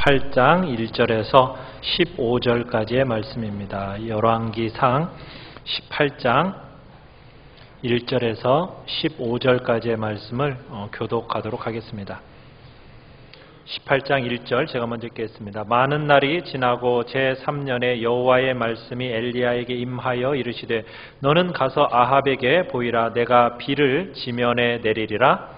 18장 1절에서 15절까지의 말씀입니다. 열왕기상 18장 1절에서 15절까지의 말씀을 교독하도록 하겠습니다. 18장 1절 제가 먼저 읽겠습니다. 많은 날이 지나고 제3년에 여호와의 말씀이 엘리야에게 임하여 이르시되 너는 가서 아합에게 보이라. 내가 비를 지면에 내리리라.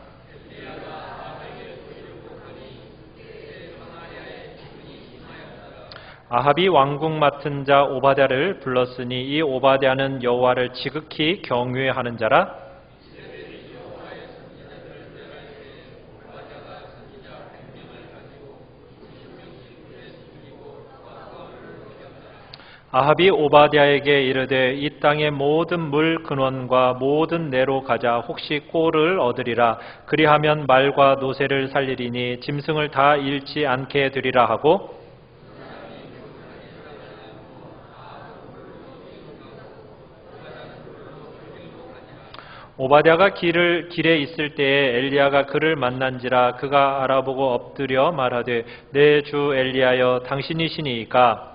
아합이 왕궁 맡은 자 오바댜를 불렀으니 이 오바댜는 여호와를 지극히 경외하는 자라. 아합이 오바댜에게 이르되 이 땅의 모든 물 근원과 모든 내로 가자. 혹시 꼴을 얻으리라. 그리하면 말과 노새를 살리리니 짐승을 다 잃지 않게 되리라 하고, 오바댜가 길에 있을 때에 엘리야가 그를 만난지라. 그가 알아보고 엎드려 말하되 내 주 엘리야여 당신이시니이까.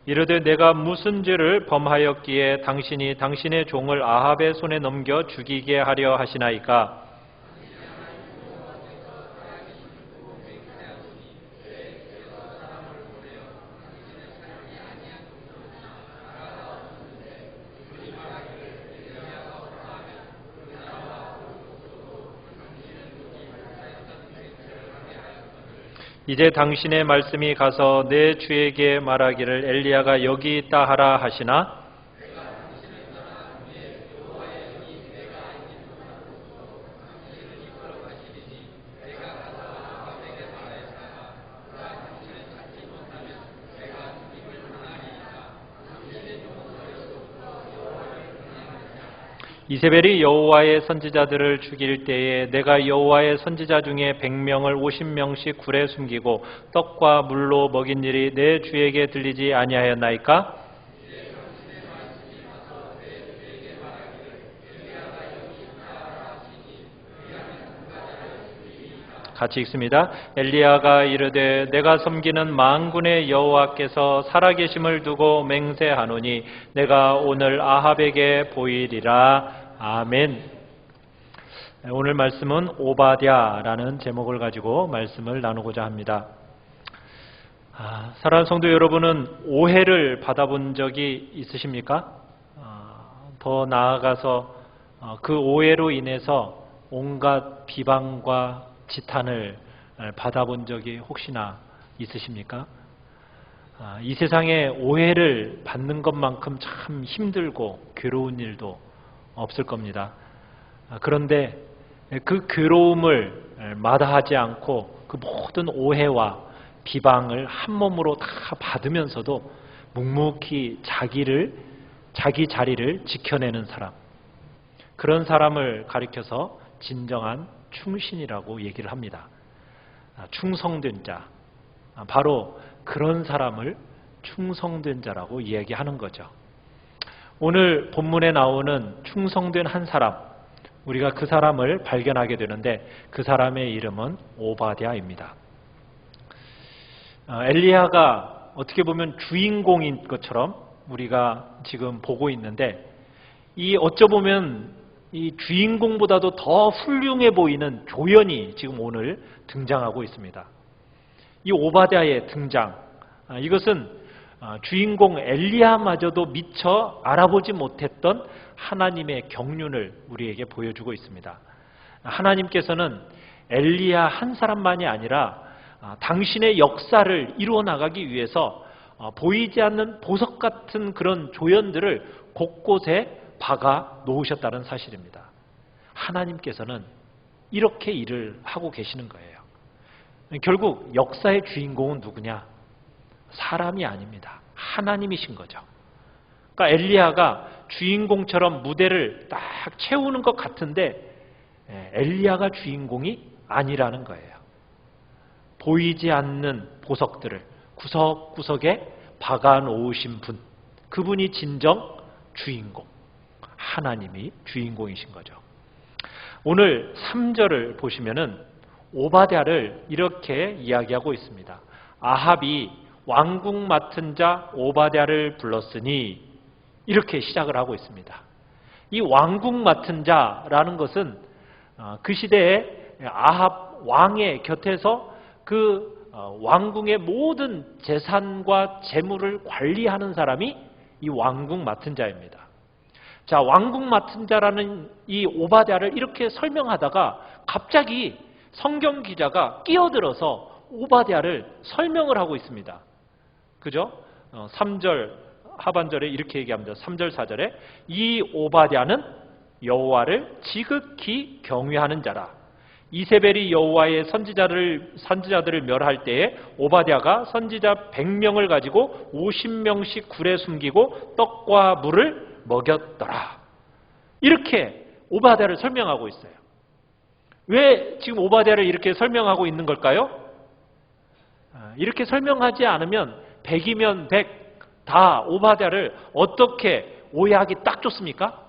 이르되 내가 무슨 죄를 범하였기에 당신이 당신의 종을 아합의 손에 넘겨 죽이게 하려 하시나이까. 이제 당신의 말씀이 가서 내 주에게 말하기를 엘리야가 여기 있다 하라 하시나. 이세벨이 여호와의 선지자들을 죽일 때에 내가 여호와의 선지자 중에 100명을 50명씩 굴에 숨기고 떡과 물로 먹인 일이 내 주에게 들리지 아니하였나이까? 같이 읽습니다. 엘리야가 이르되 내가 섬기는 만군의 여호와께서 살아계심을 두고 맹세하노니 내가 오늘 아합에게 보이리라. 아멘. 오늘 말씀은 오바댜라는 제목을 가지고 말씀을 나누고자 합니다. 사랑하는 성도 여러분은 오해를 받아본 적이 있으십니까? 더 나아가서 그 오해로 인해서 온갖 비방과 지탄을 받아본 적이 혹시나 있으십니까? 이 세상에 오해를 받는 것만큼 참 힘들고 괴로운 일도 없을 겁니다. 그런데 그 괴로움을 마다하지 않고 그 모든 오해와 비방을 한 몸으로 다 받으면서도 묵묵히 자기 자리를 지켜내는 사람, 그런 사람을 가리켜서 진정한 충신이라고 얘기를 합니다. 충성된 자, 바로 그런 사람을 충성된 자라고 이야기하는 거죠. 오늘 본문에 나오는 충성된 한 사람, 우리가 그 사람을 발견하게 되는데 그 사람의 이름은 오바댜입니다. 엘리야가 어떻게 보면 주인공인 것처럼 우리가 지금 보고 있는데, 이 어쩌보면 이 주인공보다도 더 훌륭해 보이는 조연이 지금 오늘 등장하고 있습니다. 이 오바댜의 등장, 이것은 주인공 엘리야마저도 미처 알아보지 못했던 하나님의 경륜을 우리에게 보여주고 있습니다. 하나님께서는 엘리야 한 사람만이 아니라 당신의 역사를 이루어 나가기 위해서 보이지 않는 보석 같은 그런 조연들을 곳곳에 박아 놓으셨다는 사실입니다. 하나님께서는 이렇게 일을 하고 계시는 거예요. 결국 역사의 주인공은 누구냐? 사람이 아닙니다. 하나님이신 거죠. 그러니까 엘리야가 주인공처럼 무대를 딱 채우는 것 같은데 엘리야가 주인공이 아니라는 거예요. 보이지 않는 보석들을 구석구석에 박아 놓으신 분, 그분이 진정 주인공, 하나님이 주인공이신 거죠. 오늘 3절을 보시면은 오바댜를 이렇게 이야기하고 있습니다. 아합이 왕궁 맡은 자 오바댜를 불렀으니 이렇게 시작을 하고 있습니다. 이 왕궁 맡은 자라는 것은 그 시대에 아합 왕의 곁에서 그 왕궁의 모든 재산과 재물을 관리하는 사람이 이 왕궁 맡은 자입니다. 자, 왕궁 맡은 자라는 이 오바댜를 이렇게 설명하다가 갑자기 성경 기자가 끼어들어서 오바댜를 설명을 하고 있습니다. 그죠? 3절 하반절에 이렇게 얘기합니다. 3절 4절에 이 오바댜는 여호와를 지극히 경외하는 자라. 이세벨이 여호와의 선지자들을 멸할 때에 오바댜가 선지자 100명을 가지고 50명씩 굴에 숨기고 떡과 물을 먹였더라. 이렇게 오바댜를 설명하고 있어요. 왜 지금 오바댜를 이렇게 설명하고 있는 걸까요? 이렇게 설명하지 않으면 100이면 100 다 오바댜를 어떻게 오해하기 딱 좋습니까?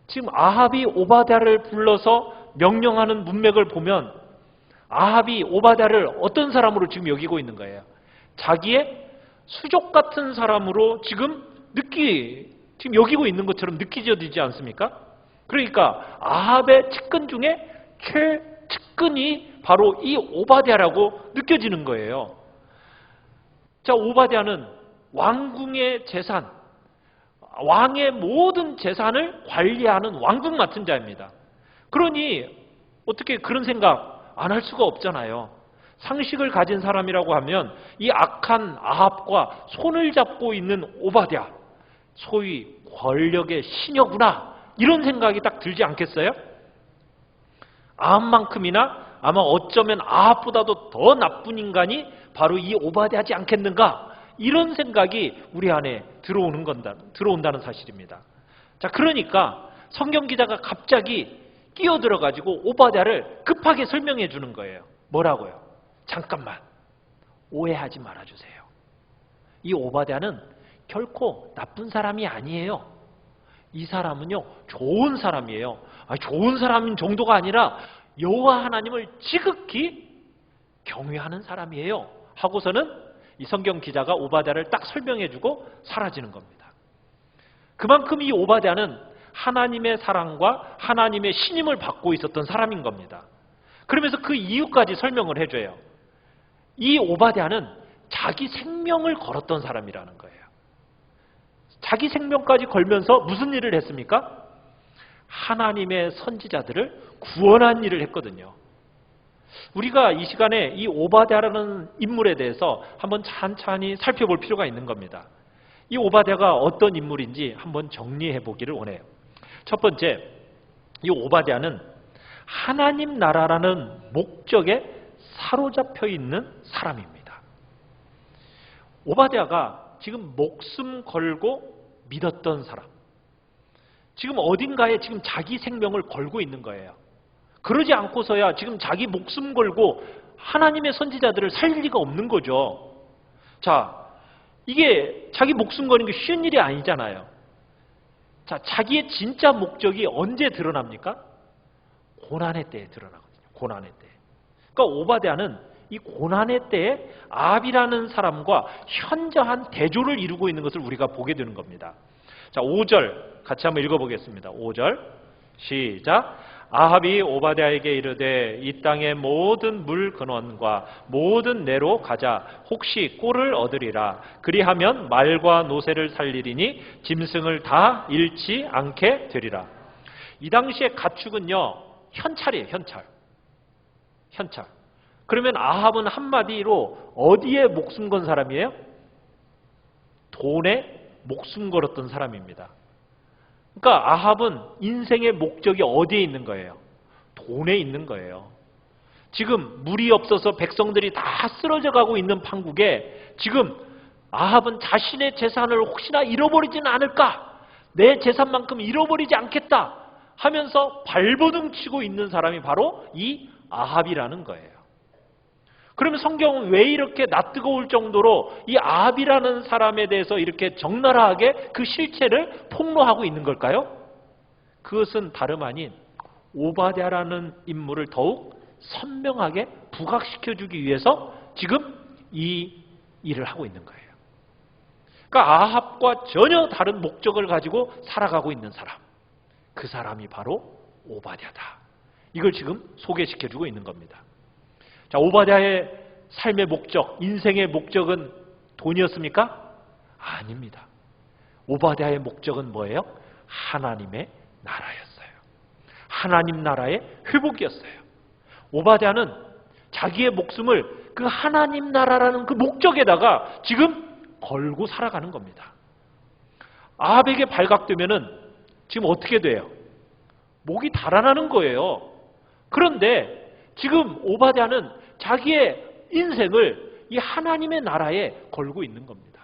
지금 아합이 오바댜를 불러서 명령하는 문맥을 보면 아합이 오바댜를 어떤 사람으로 지금 여기고 있는 거예요? 자기의 수족 같은 사람으로 지금 여기고 있는 것처럼 느껴지지 않습니까? 그러니까 아합의 측근 중에 최측근이 바로 이 오바댜라고 느껴지는 거예요. 자, 오바댜는 왕궁의 재산, 왕의 모든 재산을 관리하는 왕궁 맡은 자입니다. 그러니 어떻게 그런 생각 안 할 수가 없잖아요. 상식을 가진 사람이라고 하면 이 악한 아합과 손을 잡고 있는 오바댜, 소위 권력의 시녀구나, 이런 생각이 딱 들지 않겠어요? 아합만큼이나 아마 어쩌면 아합보다도 더 나쁜 인간이 바로 이 오바댜지 않겠는가, 이런 생각이 우리 안에 들어온다는 사실입니다. 자, 그러니까 성경 기자가 갑자기 끼어들어가지고 오바댜를 급하게 설명해 주는 거예요. 뭐라고요? 잠깐만, 오해하지 말아주세요. 이 오바댜는 결코 나쁜 사람이 아니에요. 이 사람은요, 좋은 사람이에요. 좋은 사람인 정도가 아니라 여호와 하나님을 지극히 경외하는 사람이에요 하고서는 이 성경 기자가 오바댜를 딱 설명해주고 사라지는 겁니다. 그만큼 이 오바댜는 하나님의 사랑과 하나님의 신임을 받고 있었던 사람인 겁니다. 그러면서 그 이유까지 설명을 해줘요. 이 오바댜는 자기 생명을 걸었던 사람이라는 거예요. 자기 생명까지 걸면서 무슨 일을 했습니까? 하나님의 선지자들을 구원한 일을 했거든요. 우리가 이 시간에 이 오바댜라는 인물에 대해서 한번 찬찬히 살펴볼 필요가 있는 겁니다. 이 오바댜가 어떤 인물인지 한번 정리해 보기를 원해요. 첫 번째, 이 오바댜는 하나님 나라라는 목적에 사로잡혀 있는 사람입니다. 오바댜가 지금 목숨 걸고 믿었던 사람, 지금 어딘가에 지금 자기 생명을 걸고 있는 거예요. 그러지 않고서야 지금 자기 목숨 걸고 하나님의 선지자들을 살릴 리가 없는 거죠. 자, 이게 자기 목숨 거는 게 쉬운 일이 아니잖아요. 자, 자기의 진짜 목적이 언제 드러납니까? 고난의 때에 드러나거든요. 고난의 때. 그러니까 오바댜는 이 고난의 때에 아합이라는 사람과 현저한 대조를 이루고 있는 것을 우리가 보게 되는 겁니다. 자, 5절 같이 한번 읽어보겠습니다. 5절 시작. 아합이 오바댜에게 이르되 이 땅의 모든 물 근원과 모든 내로 가자. 혹시 꼴을 얻으리라. 그리하면 말과 노새를 살리리니 짐승을 다 잃지 않게 되리라. 이 당시에 가축은요, 현찰이에요. 현찰. 그러면 아합은 한마디로 어디에 목숨 건 사람이에요? 돈에 목숨 걸었던 사람입니다. 그러니까 아합은 인생의 목적이 어디에 있는 거예요? 돈에 있는 거예요. 지금 물이 없어서 백성들이 다 쓰러져 가고 있는 판국에 지금 아합은 자신의 재산을 혹시나 잃어버리지는 않을까? 내 재산만큼 잃어버리지 않겠다 하면서 발버둥 치고 있는 사람이 바로 이 아합이라는 거예요. 그러면 성경은 왜 이렇게 낯뜨거울 정도로 이 아합이라는 사람에 대해서 이렇게 적나라하게 그 실체를 폭로하고 있는 걸까요? 그것은 다름 아닌 오바댜라는 인물을 더욱 선명하게 부각시켜주기 위해서 지금 이 일을 하고 있는 거예요. 그러니까 아합과 전혀 다른 목적을 가지고 살아가고 있는 사람, 그 사람이 바로 오바댜다. 이걸 지금 소개시켜주고 있는 겁니다. 자, 오바댜의 삶의 목적, 인생의 목적은 돈이었습니까? 아닙니다. 오바댜의 목적은 뭐예요? 하나님의 나라였어요. 하나님 나라의 회복이었어요. 오바댜는 자기의 목숨을 그 하나님 나라라는 그 목적에다가 지금 걸고 살아가는 겁니다. 아합에게 발각되면은 지금 어떻게 돼요? 목이 달아나는 거예요. 그런데 지금 오바댜는 자기의 인생을 이 하나님의 나라에 걸고 있는 겁니다.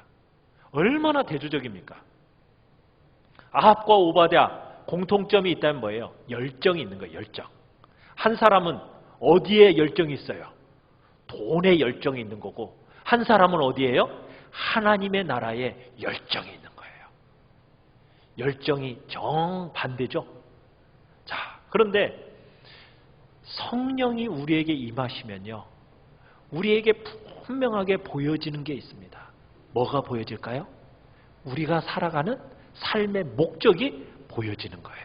얼마나 대조적입니까? 아합과 오바댜 공통점이 있다면 뭐예요? 열정이 있는 거예요. 열정. 한 사람은 어디에 열정이 있어요? 돈에 열정이 있는 거고, 한 사람은 어디에요? 하나님의 나라에 열정이 있는 거예요. 열정이 정반대죠. 자, 그런데 성령이 우리에게 임하시면요, 우리에게 분명하게 보여지는 게 있습니다. 뭐가 보여질까요? 우리가 살아가는 삶의 목적이 보여지는 거예요.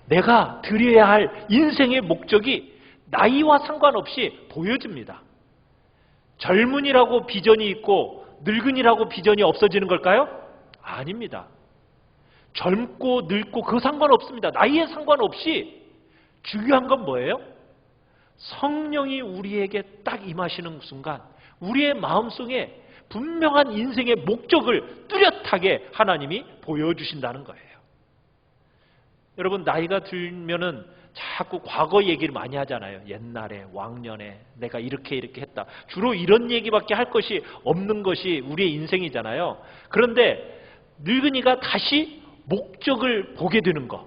내가 드려야 할 인생의 목적이 나이와 상관없이 보여집니다. 젊은이라고 비전이 있고 늙은이라고 비전이 없어지는 걸까요? 아닙니다. 젊고 늙고 그 상관없습니다. 나이에 상관없이 중요한 건 뭐예요? 성령이 우리에게 딱 임하시는 순간 우리의 마음속에 분명한 인생의 목적을 뚜렷하게 하나님이 보여주신다는 거예요. 여러분, 나이가 들면은 자꾸 과거 얘기를 많이 하잖아요. 옛날에, 왕년에 내가 이렇게 했다. 주로 이런 얘기밖에 할 것이 없는 것이 우리의 인생이잖아요. 그런데 늙은이가 다시 목적을 보게 되는 것,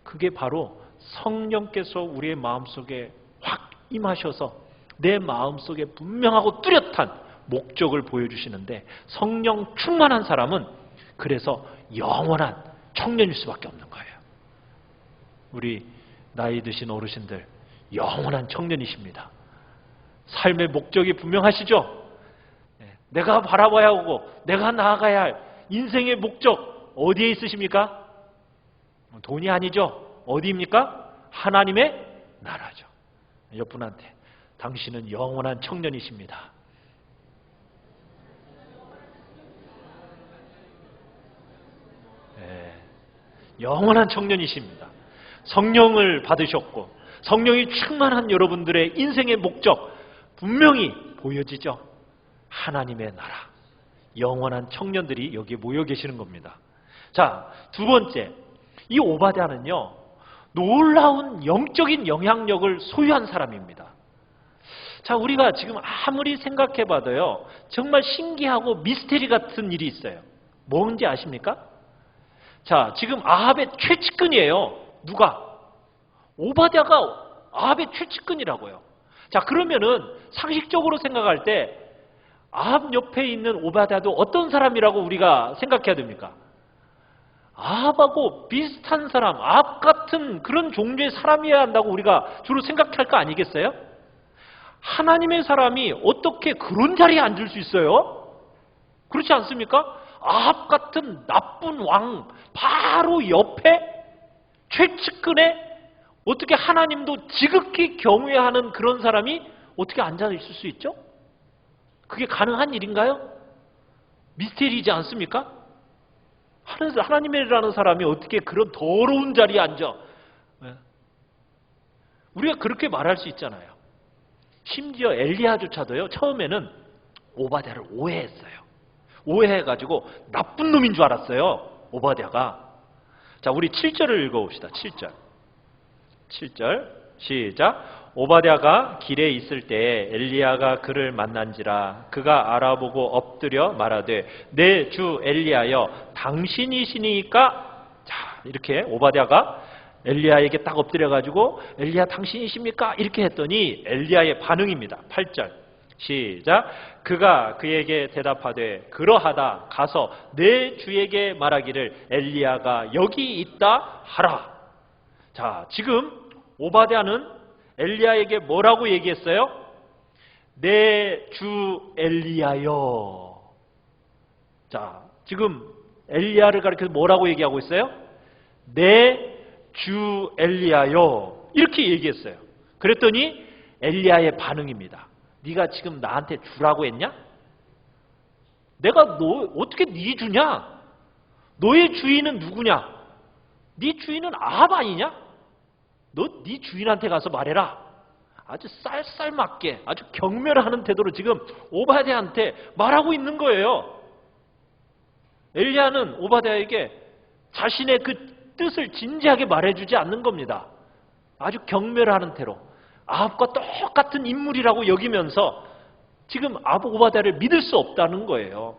그게 바로 성령께서 우리의 마음속에 확 임하셔서 내 마음속에 분명하고 뚜렷한 목적을 보여주시는데, 성령 충만한 사람은 그래서 영원한 청년일 수밖에 없는 거예요. 우리 나이 드신 어르신들 영원한 청년이십니다. 삶의 목적이 분명하시죠? 내가 바라봐야 하고 내가 나아가야 할 인생의 목적 어디에 있으십니까? 돈이 아니죠. 어디입니까? 하나님의 나라죠. 옆분한테 당신은 영원한 청년이십니다. 영원한 청년이십니다. 성령을 받으셨고 성령이 충만한 여러분들의 인생의 목적 분명히 보여지죠. 하나님의 나라, 영원한 청년들이 여기에 모여 계시는 겁니다. 자, 두 번째, 이 오바댜는요, 놀라운 영적인 영향력을 소유한 사람입니다. 자, 우리가 지금 아무리 생각해봐도요, 정말 신기하고 미스테리 같은 일이 있어요. 뭔지 아십니까? 자, 지금 아합의 최측근이에요. 누가? 오바댜가 아합의 최측근이라고요. 자, 그러면은 상식적으로 생각할 때 아합 옆에 있는 오바댜도 어떤 사람이라고 우리가 생각해야 됩니까? 아합하고 비슷한 사람, 아합 같은 그런 종류의 사람이어야 한다고 우리가 주로 생각할 거 아니겠어요? 하나님의 사람이 어떻게 그런 자리에 앉을 수 있어요? 그렇지 않습니까? 아합 같은 나쁜 왕 바로 옆에 최측근에 어떻게 하나님도 지극히 경외하는 그런 사람이 어떻게 앉아 있을 수 있죠? 그게 가능한 일인가요? 미스테리이지 않습니까? 하나님이라는 사람이 어떻게 그런 더러운 자리에 앉아? 우리가 그렇게 말할 수 있잖아요. 심지어 엘리야조차도요, 처음에는 오바댜를 오해했어요. 오해해가지고 나쁜 놈인 줄 알았어요, 오바댜가. 자, 우리 7절을 읽어봅시다. 7절 시작. 오바댜가 길에 있을 때 엘리야가 그를 만난지라. 그가 알아보고 엎드려 말하되 내 주 엘리야여 당신이시니까. 자, 이렇게 오바댜가 엘리야에게 딱 엎드려가지고 엘리야 당신이십니까? 이렇게 했더니 엘리야의 반응입니다. 8절 시작. 그가 그에게 대답하되 그러하다. 가서 내 주에게 말하기를 엘리야가 여기 있다 하라. 자, 지금 오바댜는 엘리야에게 뭐라고 얘기했어요? 내 주 엘리야여. 자, 지금 엘리야를 가리켜서 뭐라고 얘기하고 있어요? 내 주 엘리야여. 이렇게 얘기했어요. 그랬더니 엘리야의 반응입니다. 네가 지금 나한테 주라고 했냐? 내가 너 어떻게 네 주냐? 너의 주인은 누구냐? 네 주인은 아합 아니냐? 너 네 주인한테 가서 말해라. 아주 쌀쌀맞게 아주 경멸하는 태도로 지금 오바댜한테 말하고 있는 거예요. 엘리야는 오바댜에게 자신의 그 뜻을 진지하게 말해주지 않는 겁니다. 아주 경멸하는 태로 아합과 똑같은 인물이라고 여기면서 지금 오바댜를 믿을 수 없다는 거예요.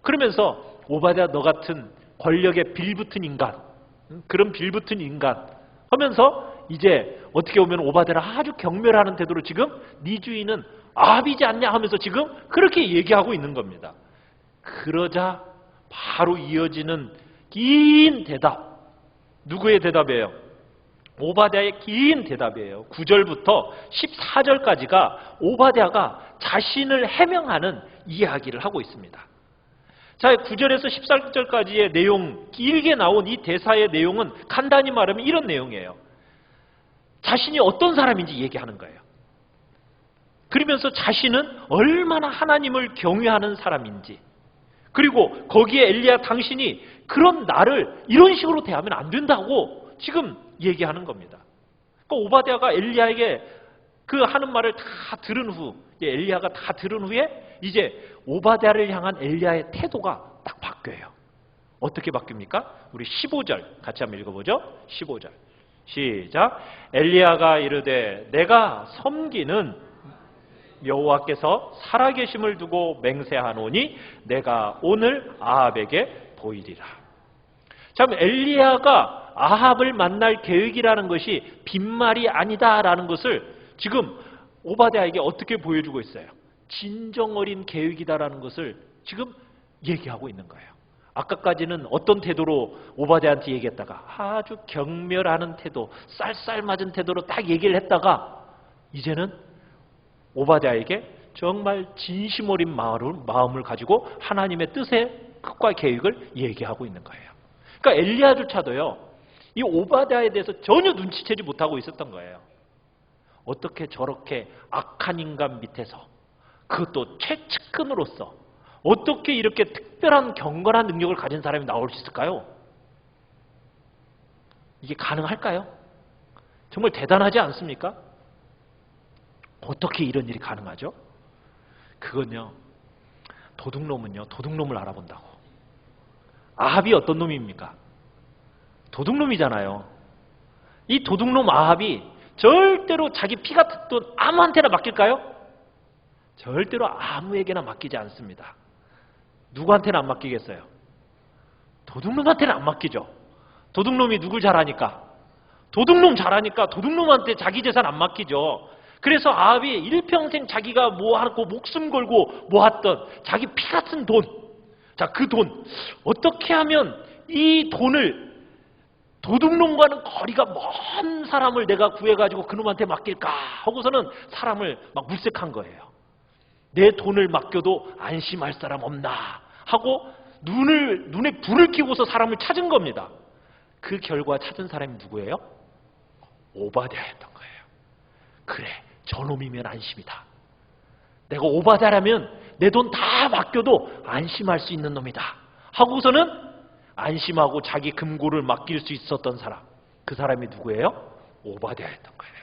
그러면서 오바댜 너 같은 권력에 빌붙은 인간, 그런 빌붙은 인간 하면서 이제 어떻게 보면 오바댜를 아주 경멸하는 태도로 지금 네 주인은 아합이지 않냐 하면서 지금 그렇게 얘기하고 있는 겁니다. 그러자 바로 이어지는 긴 대답. 누구의 대답이에요? 오바댜의 긴 대답이에요. 9절부터 14절까지가 오바댜가 자신을 해명하는 이야기를 하고 있습니다. 자, 9절에서 14절까지의 내용, 길게 나온 이 대사의 내용은 간단히 말하면 이런 내용이에요. 자신이 어떤 사람인지 얘기하는 거예요. 그러면서 자신은 얼마나 하나님을 경외하는 사람인지, 그리고 거기에 엘리야 당신이 그런 나를 이런 식으로 대하면 안 된다고 지금 얘기하는 겁니다. 그러니까 오바댜가 엘리야에게 그 하는 말을 다 들은 후, 엘리야가 다 들은 후에 이제 오바댜를 향한 엘리야의 태도가 딱 바뀌어요. 어떻게 바뀝니까? 우리 15절 같이 한번 읽어보죠. 15절 시작. 엘리야가 이르되 내가 섬기는 여호와께서 살아계심을 두고 맹세하노니 내가 오늘 아합에게 보이리라. 참, 엘리야가 아합을 만날 계획이라는 것이 빈말이 아니다라는 것을 지금 오바댜에게 어떻게 보여주고 있어요? 진정 어린 계획이다라는 것을 지금 얘기하고 있는 거예요. 아까까지는 어떤 태도로 오바댜한테 얘기했다가 아주 경멸하는 태도, 쌀쌀맞은 태도로 딱 얘기를 했다가 이제는 오바댜에게 정말 진심 어린 마음을 가지고 하나님의 뜻의 뜻과 계획을 얘기하고 있는 거예요. 그러니까 엘리야조차도요, 이 오바댜에 대해서 전혀 눈치채지 못하고 있었던 거예요. 어떻게 저렇게 악한 인간 밑에서, 그것도 최측근으로서 어떻게 이렇게 특별한 경건한 능력을 가진 사람이 나올 수 있을까요? 이게 가능할까요? 정말 대단하지 않습니까? 어떻게 이런 일이 가능하죠? 그건요, 도둑놈은요, 도둑놈을 알아본다고. 아합이 어떤 놈입니까? 도둑놈이잖아요. 이 도둑놈 아합이 절대로 자기 피 같은 돈 아무한테나 맡길까요? 절대로 아무에게나 맡기지 않습니다. 누구한테는 안 맡기겠어요? 도둑놈한테는 안 맡기죠. 도둑놈이 누굴 잘 아니까? 도둑놈 잘 아니까 도둑놈한테 자기 재산 안 맡기죠. 그래서 아합이 일평생 자기가 모아놓고 목숨 걸고 모았던 자기 피 같은 돈, 자, 그 돈 어떻게 하면 이 돈을 도둑놈과는 거리가 먼 사람을 내가 구해가지고 그놈한테 맡길까 하고서는 사람을 막 물색한 거예요. 내 돈을 맡겨도 안심할 사람 없나 하고 눈에 불을 켜고서 사람을 찾은 겁니다. 그 결과 찾은 사람이 누구예요? 오바댜였던 거예요. 그래, 저놈이면 안심이다. 내가 오바댜라면 내 돈 다 맡겨도 안심할 수 있는 놈이다 하고서는 안심하고 자기 금고를 맡길 수 있었던 사람, 그 사람이 누구예요? 오바댜였던 거예요.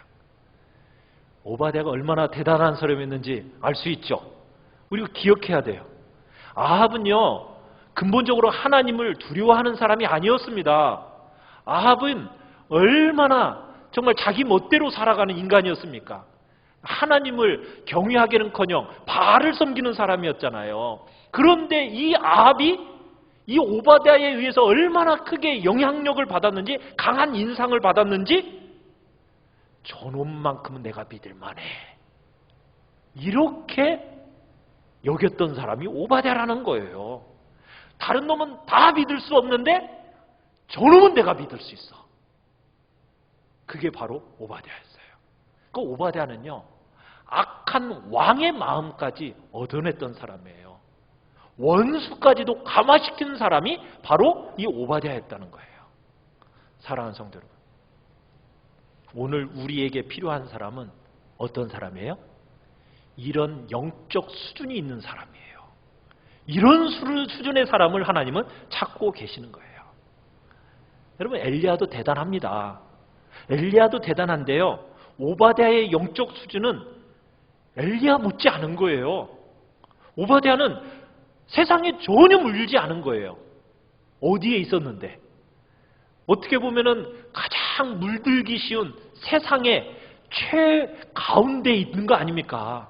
오바댜가 얼마나 대단한 사람이었는지 알 수 있죠. 우리가 기억해야 돼요. 아합은요, 근본적으로 하나님을 두려워하는 사람이 아니었습니다. 아합은 얼마나 정말 자기 멋대로 살아가는 인간이었습니까? 하나님을 경외하기는커녕 바알을 섬기는 사람이었잖아요. 그런데 이 아합이 이 오바댜에 의해서 얼마나 크게 영향력을 받았는지, 강한 인상을 받았는지, 저놈만큼은 내가 믿을 만해, 이렇게 여겼던 사람이 오바댜라는 거예요. 다른 놈은 다 믿을 수 없는데 저놈은 내가 믿을 수 있어. 그게 바로 오바댜였어요. 그 오바댜는요, 악한 왕의 마음까지 얻어냈던 사람이에요. 원수까지도 감화시키는 사람이 바로 이 오바댜였다는 거예요. 사랑하는 성도 여러분, 오늘 우리에게 필요한 사람은 어떤 사람이에요? 이런 영적 수준이 있는 사람이에요. 이런 수준의 사람을 하나님은 찾고 계시는 거예요. 여러분, 엘리야도 대단합니다. 엘리야도 대단한데요, 오바댜의 영적 수준은 엘리야 못지 않은 거예요. 오바댜는 세상에 전혀 물리지 않은 거예요. 어디에 있었는데? 어떻게 보면은 가장 물들기 쉬운 세상의 최가운데에 있는 거 아닙니까?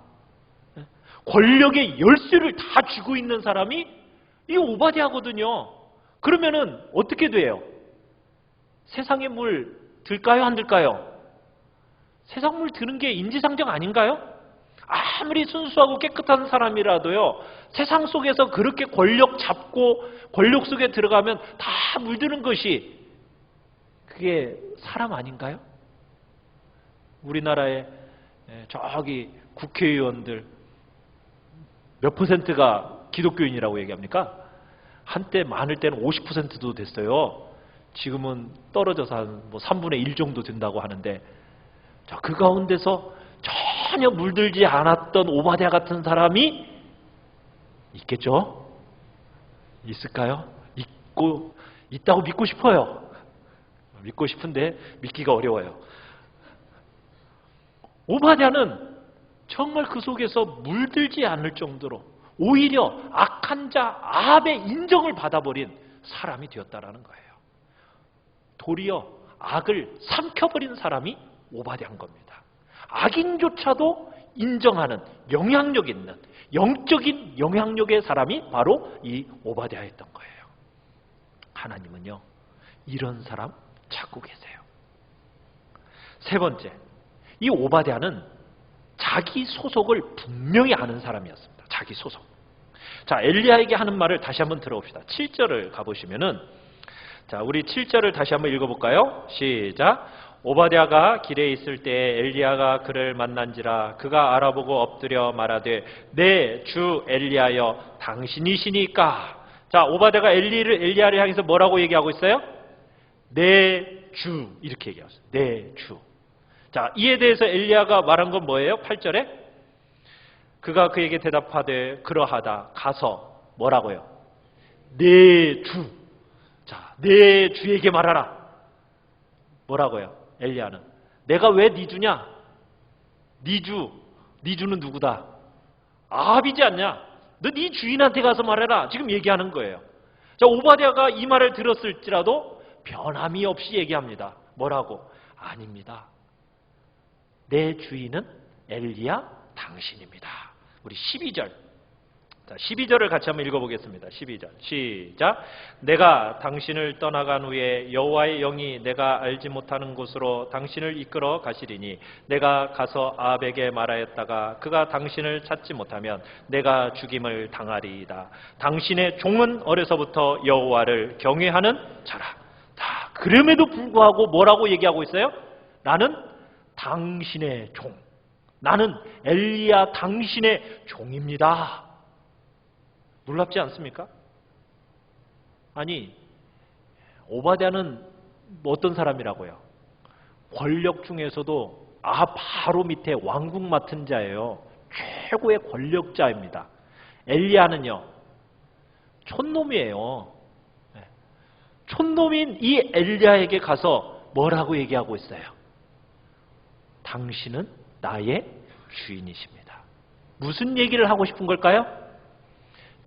권력의 열쇠를 다 쥐고 있는 사람이 이 오바댜거든요. 그러면은 어떻게 돼요? 세상의 물 들까요, 안 들까요? 세상 물 드는 게 인지상정 아닌가요? 아무리 순수하고 깨끗한 사람이라도요, 세상 속에서 그렇게 권력 잡고 권력 속에 들어가면 다 물드는 것이 그게 사람 아닌가요? 우리나라의 저기 국회의원들 몇 퍼센트가 기독교인이라고 얘기합니까? 한때 많을 때는 50%도 됐어요. 지금은 떨어져서 한 3분의 1 정도 된다고 하는데, 자, 그 가운데서 전혀 물들지 않았던 오바댜 같은 사람이 있겠죠? 있을까요? 있다고 믿고 싶어요. 믿고 싶은데 믿기가 어려워요. 오바댜는 정말 그 속에서 물들지 않을 정도로 오히려 악한 자 아합의 인정을 받아버린 사람이 되었다라는 거예요. 도리어 악을 삼켜버린 사람이 오바댜인 겁니다. 악인조차도 인정하는 영향력 있는 영적인 영향력의 사람이 바로 이 오바댜였던 거예요. 하나님은요, 이런 사람 찾고 계세요. 세 번째, 이 오바댜는 자기 소속을 분명히 아는 사람이었습니다. 자기 소속. 자, 엘리야에게 하는 말을 다시 한번 들어봅시다. 7절을 가보시면은, 자, 우리 7절을 다시 한번 읽어볼까요? 시작. 오바댜가 길에 있을 때 엘리야가 그를 만난지라. 그가 알아보고 엎드려 말하되, 내 주 엘리야여 당신이시니까. 자, 오바댜가 엘리야를 향해서 뭐라고 얘기하고 있어요? 내 주, 이렇게 얘기하고 있어요. 내 주. 자, 이에 대해서 엘리야가 말한 건 뭐예요? 8절에 그가 그에게 대답하되 그러하다. 가서 뭐라고요? 내 주. 자, 내 주에게 말하라. 뭐라고요? 엘리야는 내가 왜 네 주냐? 네 주. 네 주는 누구다? 아합이지 않냐? 너 네 주인한테 가서 말해라. 지금 얘기하는 거예요. 자, 오바댜가 이 말을 들었을지라도 변함이 없이 얘기합니다. 뭐라고? 아닙니다. 내 주인은 엘리야 당신입니다. 우리 12절. 자, 12절을 같이 한번 읽어보겠습니다. 12절. 시작. 내가 당신을 떠나간 후에 여호와의 영이 내가 알지 못하는 곳으로 당신을 이끌어 가시리니 내가 가서 아합에게 말하였다가 그가 당신을 찾지 못하면 내가 죽임을 당하리이다. 당신의 종은 어려서부터 여호와를 경외하는 자라. 자, 그럼에도 불구하고 뭐라고 얘기하고 있어요? 나는 당신의 종. 나는 엘리야 당신의 종입니다. 놀랍지 않습니까? 아니, 오바댜는 어떤 사람이라고요? 권력 중에서도 바로 밑에 왕국 맡은 자예요. 최고의 권력자입니다. 엘리야는요, 촌놈이에요. 촌놈인 이 엘리야에게 가서 뭐라고 얘기하고 있어요? 당신은 나의 주인이십니다. 무슨 얘기를 하고 싶은 걸까요?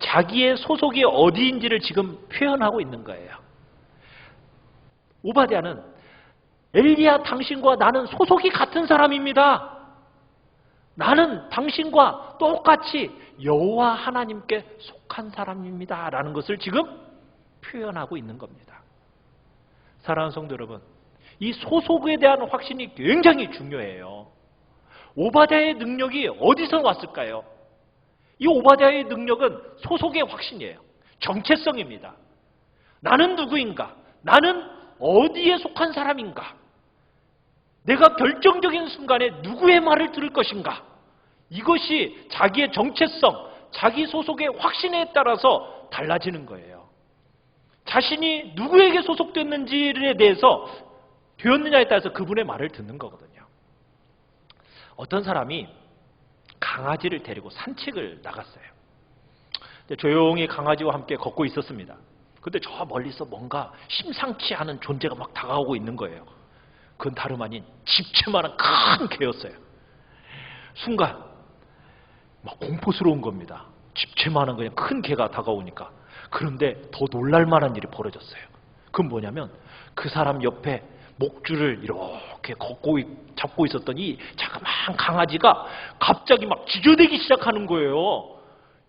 자기의 소속이 어디인지를 지금 표현하고 있는 거예요. 오바댜는 엘리야 당신과 나는 소속이 같은 사람입니다. 나는 당신과 똑같이 여호와 하나님께 속한 사람입니다. 라는 것을 지금 표현하고 있는 겁니다. 사랑하는 성도 여러분, 이 소속에 대한 확신이 굉장히 중요해요. 오바댜의 능력이 어디서 왔을까요? 이 오바댜의 능력은 소속의 확신이에요. 정체성입니다. 나는 누구인가? 나는 어디에 속한 사람인가? 내가 결정적인 순간에 누구의 말을 들을 것인가? 이것이 자기의 정체성, 자기 소속의 확신에 따라서 달라지는 거예요. 자신이 누구에게 소속됐는지에 대해서 되었느냐에 따라서 그분의 말을 듣는 거거든요. 어떤 사람이 강아지를 데리고 산책을 나갔어요. 조용히 강아지와 함께 걷고 있었습니다. 근데 저 멀리서 뭔가 심상치 않은 존재가 막 다가오고 있는 거예요. 그건 다름 아닌 집채만한 큰 개였어요. 순간 막 공포스러운 겁니다. 집채만한 그냥 큰 개가 다가오니까. 그런데 더 놀랄만한 일이 벌어졌어요. 그건 뭐냐면 그 사람 옆에 목줄을 이렇게 잡고 있었던 이 자그마한 강아지가 갑자기 막 지저대기 시작하는 거예요.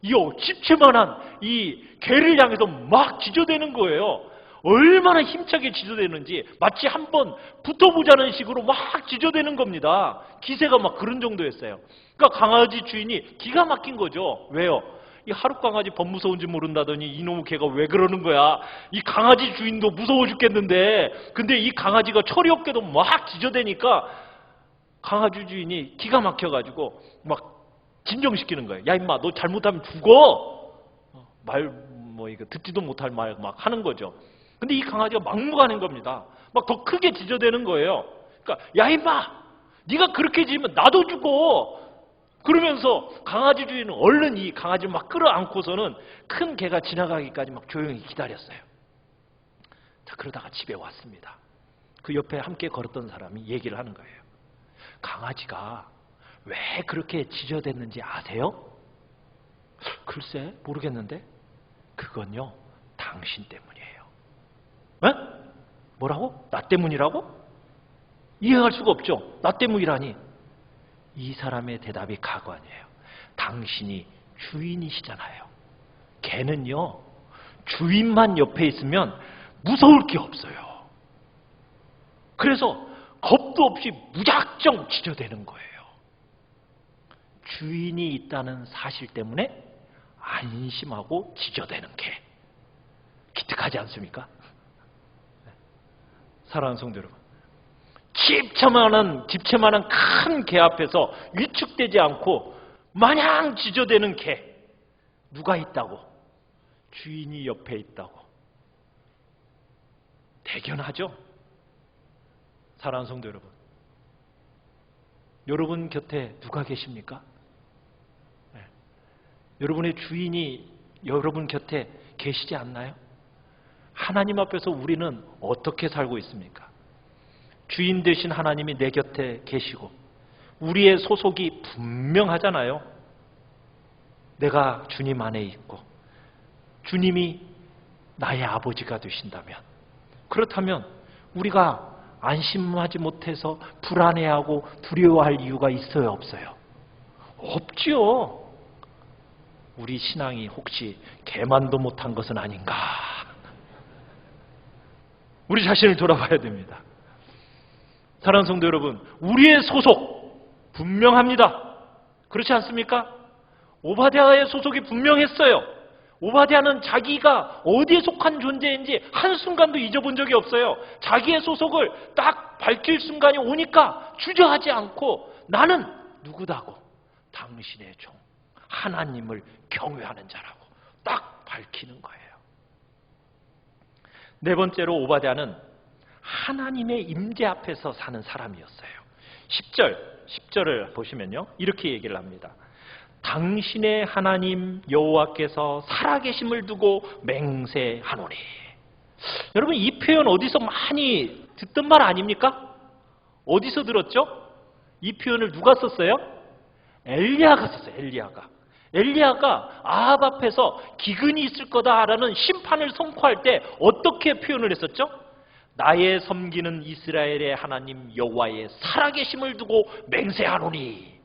이 집채만한 이 개를 향해서 막 지저대는 거예요. 얼마나 힘차게 지저대는지 마치 한번 붙어보자는 식으로 막 지저대는 겁니다. 기세가 막 그런 정도였어요. 그러니까 강아지 주인이 기가 막힌 거죠. 왜요? 이 하루 강아지 범 무서운지 모른다더니 이놈의 개가 왜 그러는 거야? 이 강아지 주인도 무서워 죽겠는데 근데 이 강아지가 철이 없게도 막 지저대니까 강아지 주인이 기가 막혀가지고 막 진정시키는 거예요. 야 임마 너 잘못하면 죽어. 이거 듣지도 못할 말 막 하는 거죠. 근데 이 강아지가 막무가내인 겁니다. 막 더 크게 지저대는 거예요. 그러니까 야 임마 네가 그렇게 지으면 나도 죽어. 그러면서 강아지 주인은 얼른 이 강아지를 막 끌어안고서는 큰 개가 지나가기까지 막 조용히 기다렸어요. 자, 그러다가 집에 왔습니다. 그 옆에 함께 걸었던 사람이 얘기를 하는 거예요. 강아지가 왜 그렇게 지저댔는지 아세요? 글쎄 모르겠는데 그건요 당신 때문이에요. 에? 뭐라고? 나 때문이라고? 이해할 수가 없죠. 나 때문이라니. 이 사람의 대답이 가관이에요. 당신이 주인이시잖아요. 개는요 주인만 옆에 있으면 무서울 게 없어요. 그래서 겁도 없이 무작정 지저대는 거예요. 주인이 있다는 사실 때문에 안심하고 지저대는 개. 기특하지 않습니까? 사랑하는 성도 여러분, 집채만한 큰 개 앞에서 위축되지 않고 마냥 지저대는 개. 누가 있다고? 주인이 옆에 있다고. 대견하죠? 사랑하는 성도 여러분, 여러분 곁에 누가 계십니까? 네. 여러분의 주인이 여러분 곁에 계시지 않나요? 하나님 앞에서 우리는 어떻게 살고 있습니까? 주인 되신 하나님이 내 곁에 계시고 우리의 소속이 분명하잖아요. 내가 주님 안에 있고 주님이 나의 아버지가 되신다면, 그렇다면 우리가 안심하지 못해서 불안해하고 두려워할 이유가 있어요, 없어요? 없지요. 우리 신앙이 혹시 개만도 못한 것은 아닌가? 우리 자신을 돌아봐야 됩니다. 사랑하는 성도 여러분, 우리의 소속 분명합니다. 그렇지 않습니까? 오바댜의 소속이 분명했어요. 오바댜는 자기가 어디에 속한 존재인지 한순간도 잊어본 적이 없어요. 자기의 소속을 딱 밝힐 순간이 오니까 주저하지 않고 나는 누구다고? 당신의 종, 하나님을 경외하는 자라고 딱 밝히는 거예요. 네 번째로 오바댜는 하나님의 임재 앞에서 사는 사람이었어요. 10절을 보시면요, 이렇게 얘기를 합니다. 당신의 하나님 여호와께서 살아계심을 두고 맹세하노니. 여러분, 이 표현 어디서 많이 듣던 말 아닙니까? 어디서 들었죠? 이 표현을 누가 썼어요? 엘리야가 썼어요. 엘리야가 아합 앞에서 기근이 있을 거다라는 심판을 선포할 때 어떻게 표현을 했었죠? 나의 섬기는 이스라엘의 하나님 여호와의 살아계심을 두고 맹세하노니.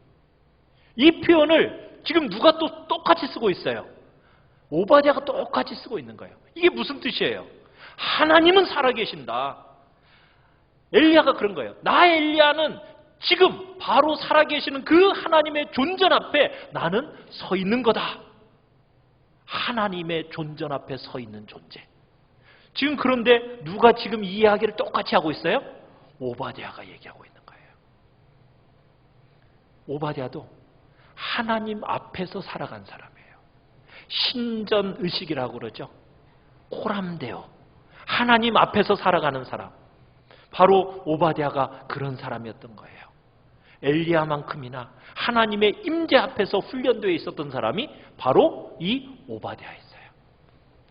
이 표현을 지금 누가 또 똑같이 쓰고 있어요? 오바댜가 똑같이 쓰고 있는 거예요. 이게 무슨 뜻이에요? 하나님은 살아계신다. 엘리야가 그런 거예요. 나 엘리야는 지금 바로 살아계시는 그 하나님의 존전 앞에 나는 서 있는 거다. 하나님의 존전 앞에 서 있는 존재. 지금 그런데 누가 지금 이 이야기를 똑같이 하고 있어요? 오바댜가 얘기하고 있는 거예요. 오바댜도 하나님 앞에서 살아간 사람이에요. 신전의식이라고 그러죠. 코람데오, 하나님 앞에서 살아가는 사람. 바로 오바댜가 그런 사람이었던 거예요. 엘리야만큼이나 하나님의 임재 앞에서 훈련되어 있었던 사람이 바로 이 오바댜였어요.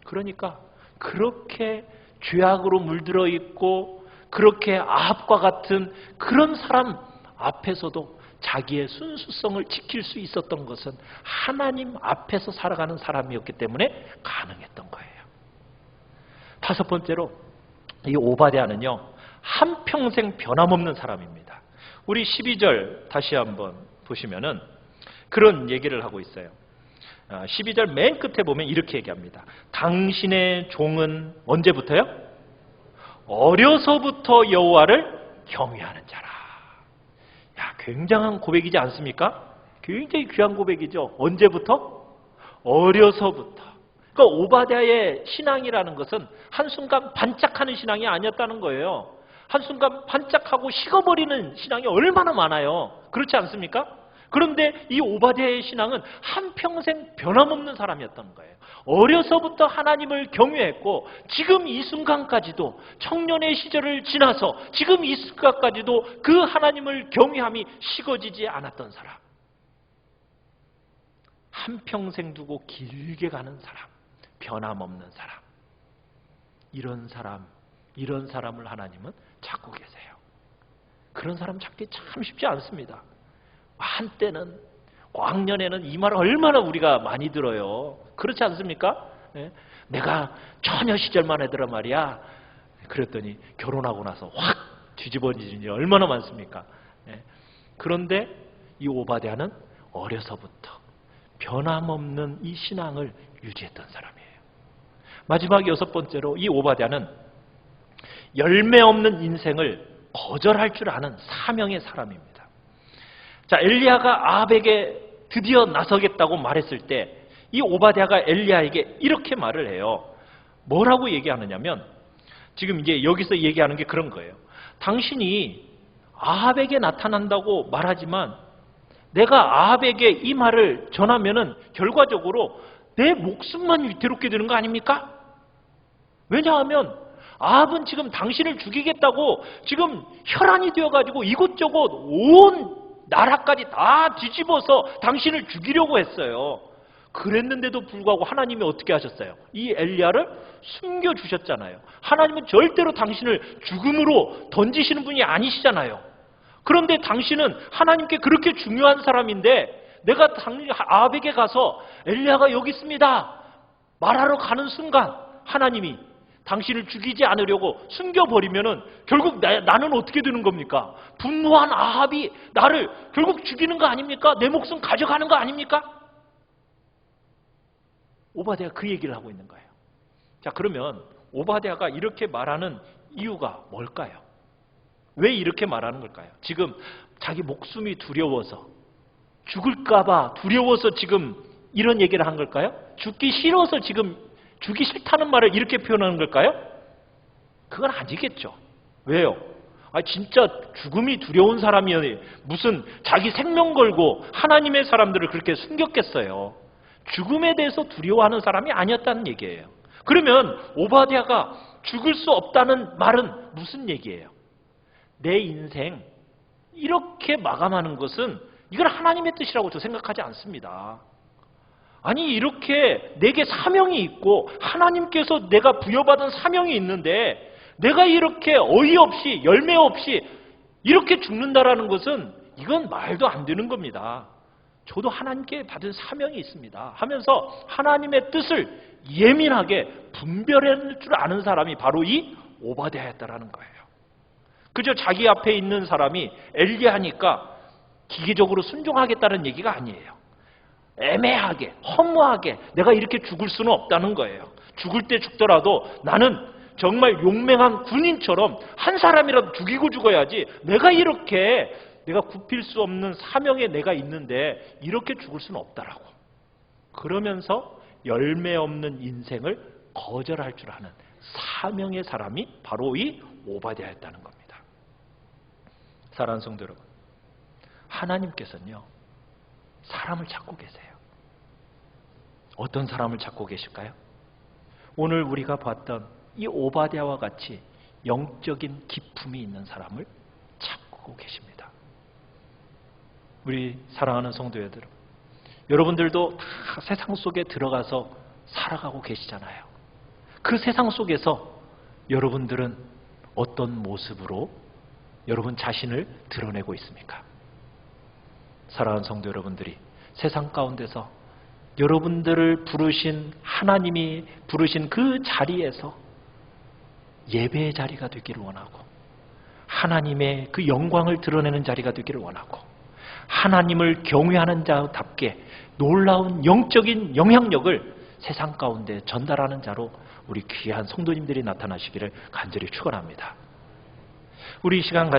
그러니까 그렇게 죄악으로 물들어 있고 그렇게 아합과 같은 그런 사람 앞에서도 자기의 순수성을 지킬 수 있었던 것은 하나님 앞에서 살아가는 사람이었기 때문에 가능했던 거예요. 다섯 번째로 이 오바댜는요, 한평생 변함없는 사람입니다. 우리 12절 다시 한번 보시면은 그런 얘기를 하고 있어요. 12절 맨 끝에 보면 이렇게 얘기합니다. 당신의 종은 언제부터요? 어려서부터 여호와를 경외하는 자라. 야, 굉장한 고백이지 않습니까? 굉장히 귀한 고백이죠. 언제부터? 어려서부터. 그러니까 오바댜의 신앙이라는 것은 한순간 반짝하는 신앙이 아니었다는 거예요. 한순간 반짝하고 식어버리는 신앙이 얼마나 많아요. 그렇지 않습니까? 그런데 이 오바댜의 신앙은 한평생 변함없는 사람이었던 거예요. 어려서부터 하나님을 경외했고 지금 이 순간까지도, 청년의 시절을 지나서 지금 이 순간까지도 그 하나님을 경외함이 식어지지 않았던 사람. 한평생 두고 길게 가는 사람, 변함없는 사람. 이런 사람을 하나님은 찾고 계세요. 그런 사람 찾기 참 쉽지 않습니다. 한때는, 광년에는 이 말 얼마나 우리가 많이 들어요. 그렇지 않습니까? 내가 처녀 시절만 하더라 말이야. 그랬더니 결혼하고 나서 확 뒤집어지는 일이 얼마나 많습니까? 그런데 이 오바댜는 어려서부터 변함없는 이 신앙을 유지했던 사람이에요. 마지막 여섯 번째로 이 오바댜는 열매 없는 인생을 거절할 줄 아는 사명의 사람입니다. 자, 엘리야가 아합에게 드디어 나서겠다고 말했을 때 이 오바댜가 엘리야에게 이렇게 말을 해요. 뭐라고 얘기하느냐면 지금 이제 여기서 얘기하는 게 그런 거예요. 당신이 아합에게 나타난다고 말하지만 내가 아합에게 이 말을 전하면은 결과적으로 내 목숨만 위태롭게 되는 거 아닙니까? 왜냐하면 아합은 지금 당신을 죽이겠다고 지금 혈안이 되어가지고 이곳저곳 온 나라까지 다 뒤집어서 당신을 죽이려고 했어요. 그랬는데도 불구하고 하나님이 어떻게 하셨어요? 이 엘리야를 숨겨주셨잖아요. 하나님은 절대로 당신을 죽음으로 던지시는 분이 아니시잖아요. 그런데 당신은 하나님께 그렇게 중요한 사람인데 내가 아합에게 가서 엘리야가 여기 있습니다 말하러 가는 순간 하나님이 당신을 죽이지 않으려고 숨겨버리면은 결국 나는 어떻게 되는 겁니까? 분노한 아합이 나를 결국 죽이는 거 아닙니까? 내 목숨 가져가는 거 아닙니까? 오바댜가 그 얘기를 하고 있는 거예요. 자, 그러면 오바댜가 이렇게 말하는 이유가 뭘까요? 왜 이렇게 말하는 걸까요? 지금 자기 목숨이 두려워서, 죽을까봐 두려워서 지금 이런 얘기를 한 걸까요? 죽기 싫어서 지금 죽기 싫다는 말을 이렇게 표현하는 걸까요? 그건 아니겠죠. 왜요? 진짜 죽음이 두려운 사람이 무슨 자기 생명 걸고 하나님의 사람들을 그렇게 숨겼겠어요. 죽음에 대해서 두려워하는 사람이 아니었다는 얘기예요. 그러면 오바댜가 죽을 수 없다는 말은 무슨 얘기예요? 내 인생 이렇게 마감하는 것은 이건 하나님의 뜻이라고 저 생각하지 않습니다. 아니, 이렇게 내게 사명이 있고 하나님께서 내가 부여받은 사명이 있는데 내가 이렇게 어이없이 열매 없이 이렇게 죽는다라는 것은 이건 말도 안 되는 겁니다. 저도 하나님께 받은 사명이 있습니다 하면서 하나님의 뜻을 예민하게 분별할 줄 아는 사람이 바로 이 오바댜였다라는 거예요. 그저 자기 앞에 있는 사람이 엘리야니까 기계적으로 순종하겠다는 얘기가 아니에요. 애매하게, 허무하게 내가 이렇게 죽을 수는 없다는 거예요. 죽을 때 죽더라도 나는 정말 용맹한 군인처럼 한 사람이라도 죽이고 죽어야지 내가 굽힐 수 없는 사명에 내가 있는데 이렇게 죽을 수는 없다라고. 그러면서 열매 없는 인생을 거절할 줄 아는 사명의 사람이 바로 이 오바댜였다는 겁니다. 사랑하는 성도 여러분, 하나님께서는요, 사람을 찾고 계세요. 어떤 사람을 찾고 계실까요? 오늘 우리가 봤던 이 오바댜와 같이 영적인 기품이 있는 사람을 찾고 계십니다. 우리 사랑하는 성도 여러분, 여러분들도 다 세상 속에 들어가서 살아가고 계시잖아요. 그 세상 속에서 여러분들은 어떤 모습으로 여러분 자신을 드러내고 있습니까? 사랑하는 성도 여러분들이 세상 가운데서 여러분들을 부르신 하나님이 부르신 그 자리에서 예배의 자리가 되기를 원하고, 하나님의 그 영광을 드러내는 자리가 되기를 원하고, 하나님을 경외하는 자답게 놀라운 영적인 영향력을 세상 가운데 전달하는 자로 우리 귀한 성도님들이 나타나시기를 간절히 축원합니다. 우리 이 시간